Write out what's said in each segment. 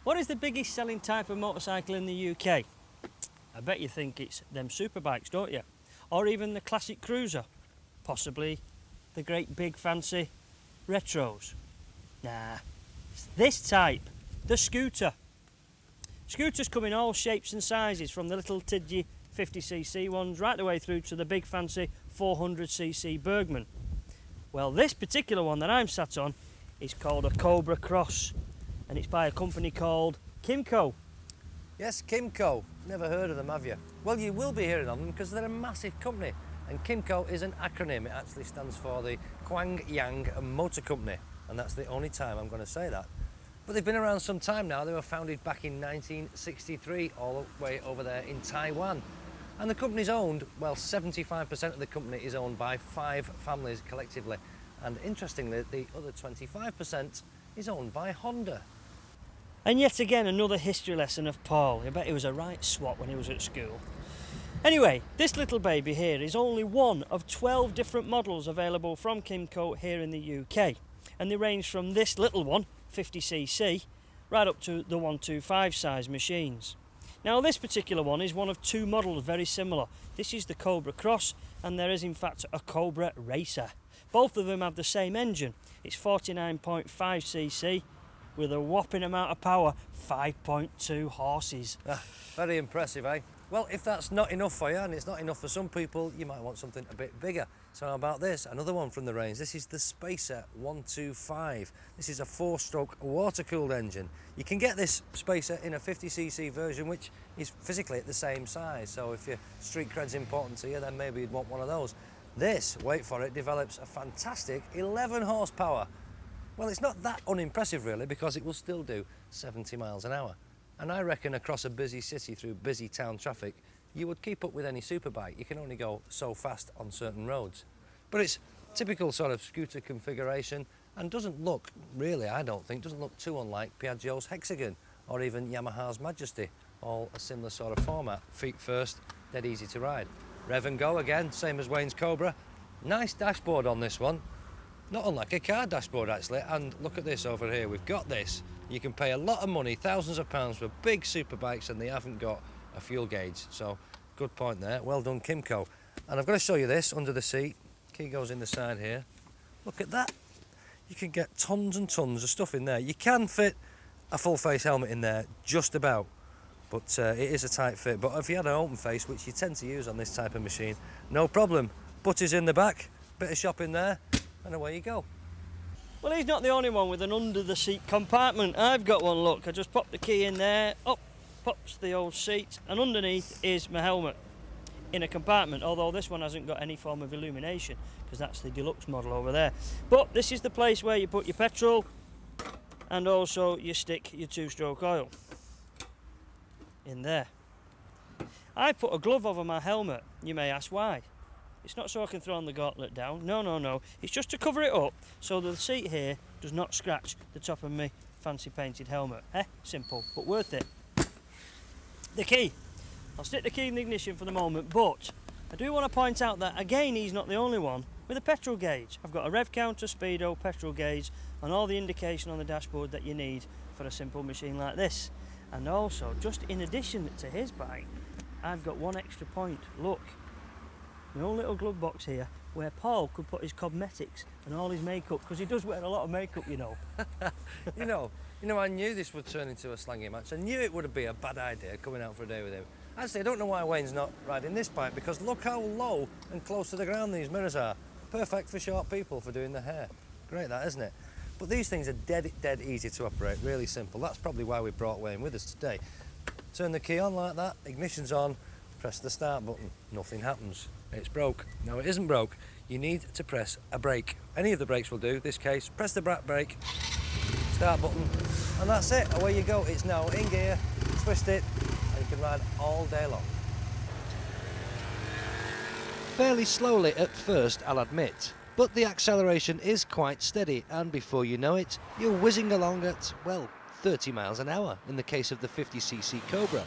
What is the biggest selling type of motorcycle in the UK? I bet you think it's them superbikes, don't you? Or even the classic cruiser. Possibly the great big fancy retros. Nah, it's this type, the scooter. Scooters come in all shapes and sizes, from the little tidgy 50cc ones right the way through to the big fancy 400cc Bergman. Well, this particular one that I'm sat on is called a Cobra Cross, and it's by a company called Kymco. Yes, Kymco. Never heard of them, have you? Well, you will be hearing of them because they're a massive company, and Kymco is an acronym. It actually stands for the Guangyang Motor Company, and that's the only time I'm going to say that. But they've been around some time now. They were founded back in 1963, all the way over there in Taiwan. And the company's owned, well, 75% of the company is owned by 5 families collectively. And interestingly, the other 25% is owned by Honda. And yet again, another history lesson of Paul. I bet he was a right swat when he was at school. Anyway, this little baby here is only one of 12 different models available from Kymco here in the UK. And they range from this little one, 50cc, right up to the 125 size machines. Now, this particular one is one of 2 models very similar. This is the Cobra Cross, and there is in fact a Cobra Racer. Both of them have the same engine. It's 49.5cc with a whopping amount of power, 5.2 horses. Very impressive, eh? Well, if that's not enough for you, and it's not enough for some people, you might want something a bit bigger. So how about this? Another one from the range. This is the Spacer 125. This is a 4-stroke water-cooled engine. You can get this Spacer in a 50cc version, which is physically at the same size. So if your street cred's important to you, then maybe you'd want one of those. This, wait for it, develops a fantastic 11 horsepower. Well, it's not that unimpressive really, because it will still do 70 miles an hour. And I reckon across a busy city through busy town traffic, you would keep up with any superbike. You can only go so fast on certain roads. But it's typical sort of scooter configuration and doesn't look, really, I don't think, doesn't look too unlike Piaggio's Hexagon or even Yamaha's Majesty, all a similar sort of format. Feet first, dead easy to ride. Rev and go again, same as Wayne's Cobra. Nice dashboard on this one. Not unlike a car dashboard actually, and look at this over here, we've got this. You can pay a lot of money, thousands of pounds for big superbikes, and they haven't got a fuel gauge, so good point there, well done Kymco. And I've got to show you this under the seat. Key goes in the side here. Look at that. You can get tons and tons of stuff in there. You can fit a full face helmet in there, just about, but it is a tight fit. But if you had an open face, which you tend to use on this type of machine, no problem. Butties in the back, bit of shop in there, and away you go. Well, he's not the only one with an under-the-seat compartment. I've got one, look. I just pop the key in there, up pops the old seat, and underneath is my helmet in a compartment, although this one hasn't got any form of illumination, because that's the deluxe model over there. But this is the place where you put your petrol, and also you stick your 2-stroke oil in there. I put a glove over my helmet. You may ask why. It's not so I can throw the gauntlet down. No. It's just to cover it up so that the seat here does not scratch the top of my fancy painted helmet. Simple, but worth it. The key. I'll stick the key in the ignition for the moment, but I do want to point out that, again, he's not the only one with a petrol gauge. I've got a rev counter, speedo, petrol gauge, and all the indication on the dashboard that you need for a simple machine like this. And also, just in addition to his bike, I've got one extra point. Look. My own little glove box here where Paul could put his cosmetics and all his makeup, because he does wear a lot of makeup, you know. you know, I knew this would turn into a slangy match. I knew it would be a bad idea coming out for a day with him. Actually, I don't know why Wayne's not riding this bike, because look how low and close to the ground these mirrors are. Perfect for short people for doing their hair. Great that, isn't it? But these things are dead easy to operate, really simple. That's probably why we brought Wayne with us today. Turn the key on like that, ignition's on, press the start button, nothing happens. It's broke. No, it isn't broke. You need to press a brake. Any of the brakes will do. This case, press the back brake, start button, and that's it. Away you go. It's now in gear, twist it, and you can ride all day long. Fairly slowly at first, I'll admit, but the acceleration is quite steady, and before you know it, you're whizzing along at, well, 30 miles an hour in the case of the 50cc Cobra.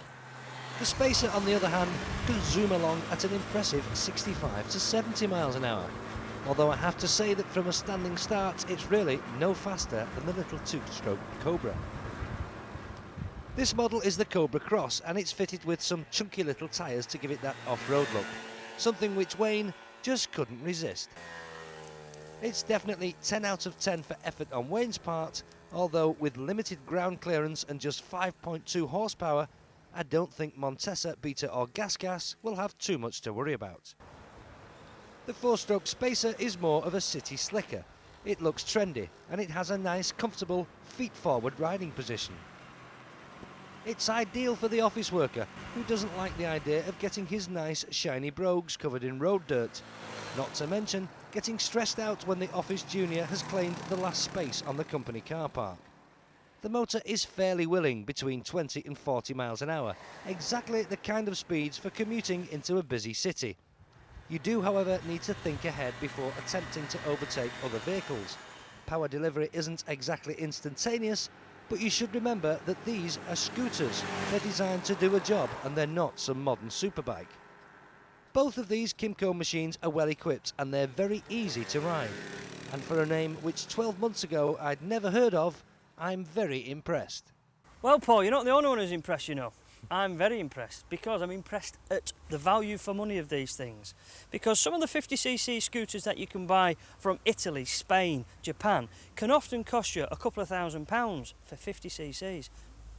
The Spacer, on the other hand, can zoom along at an impressive 65 to 70 miles an hour. Although I have to say that from a standing start, it's really no faster than the little 2-stroke Cobra. This model is the Cobra Cross, and it's fitted with some chunky little tyres to give it that off-road look, something which Wayne just couldn't resist. It's definitely 10 out of 10 for effort on Wayne's part, although with limited ground clearance and just 5.2 horsepower, I don't think Montesa, Beta or Gas will have too much to worry about. The 4-stroke Spacer is more of a city slicker. It looks trendy and it has a nice, comfortable, feet-forward riding position. It's ideal for the office worker who doesn't like the idea of getting his nice, shiny brogues covered in road dirt. Not to mention getting stressed out when the office junior has claimed the last space on the company car park. The motor is fairly willing, between 20 and 40 miles an hour, exactly the kind of speeds for commuting into a busy city. You do, however, need to think ahead before attempting to overtake other vehicles. Power delivery isn't exactly instantaneous, but you should remember that these are scooters. They're designed to do a job and they're not some modern superbike. Both of these Kymco machines are well equipped and they're very easy to ride. And for a name which 12 months ago I'd never heard of, I'm very impressed. Well, Paul, you're not the only one who's impressed, you know. I'm very impressed because I'm impressed at the value for money of these things. Because some of the 50cc scooters that you can buy from Italy, Spain, Japan can often cost you a couple of £1,000s for 50cc's.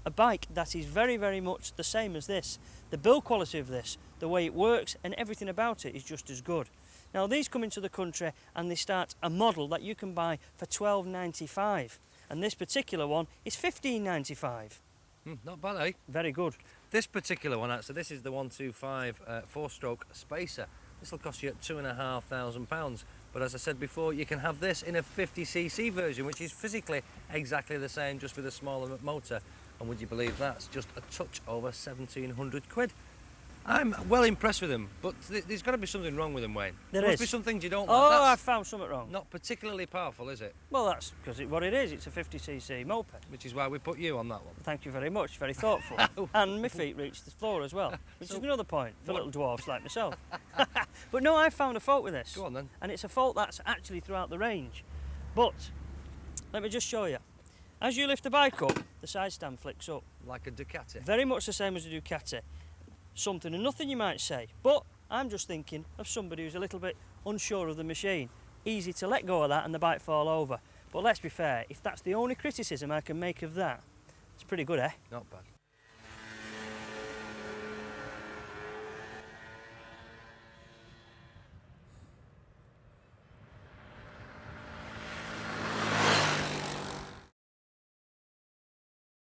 A bike that is very, very much the same as this. The build quality of this, the way it works and everything about it is just as good. Now these come into the country and they start a model that you can buy for £12.95 and this particular one is £15.95. Not bad, eh? Very good. This particular one, actually, this is the 125 4-stroke Spacer. This will cost you £2,500, but as I said before, you can have this in a 50cc version, which is physically exactly the same, just with a smaller motor. And would you believe that's just a touch over 1,700 quid? I'm well impressed with them, but there's got to be something wrong with them, Wayne. There must is. be some things you don't Oh, like. I found something wrong. Not particularly powerful, is it? Well, that's because what it is. It's a 50cc moped. Which is why we put you on that one. Thank you very much. Very thoughtful. And my feet reach the floor as well, which is another point for little dwarfs like myself. But no, I found a fault with this. Go on then. And it's a fault that's actually throughout the range. But let me just show you. As you lift the bike up, the side stand flicks up. Like a Ducati. Very much the same as a Ducati. Something and nothing, you might say, but I'm just thinking of somebody who's a little bit unsure of the machine. Easy to let go of that and the bike fall over. But let's be fair, if that's the only criticism I can make of that, it's pretty good, eh? Not bad.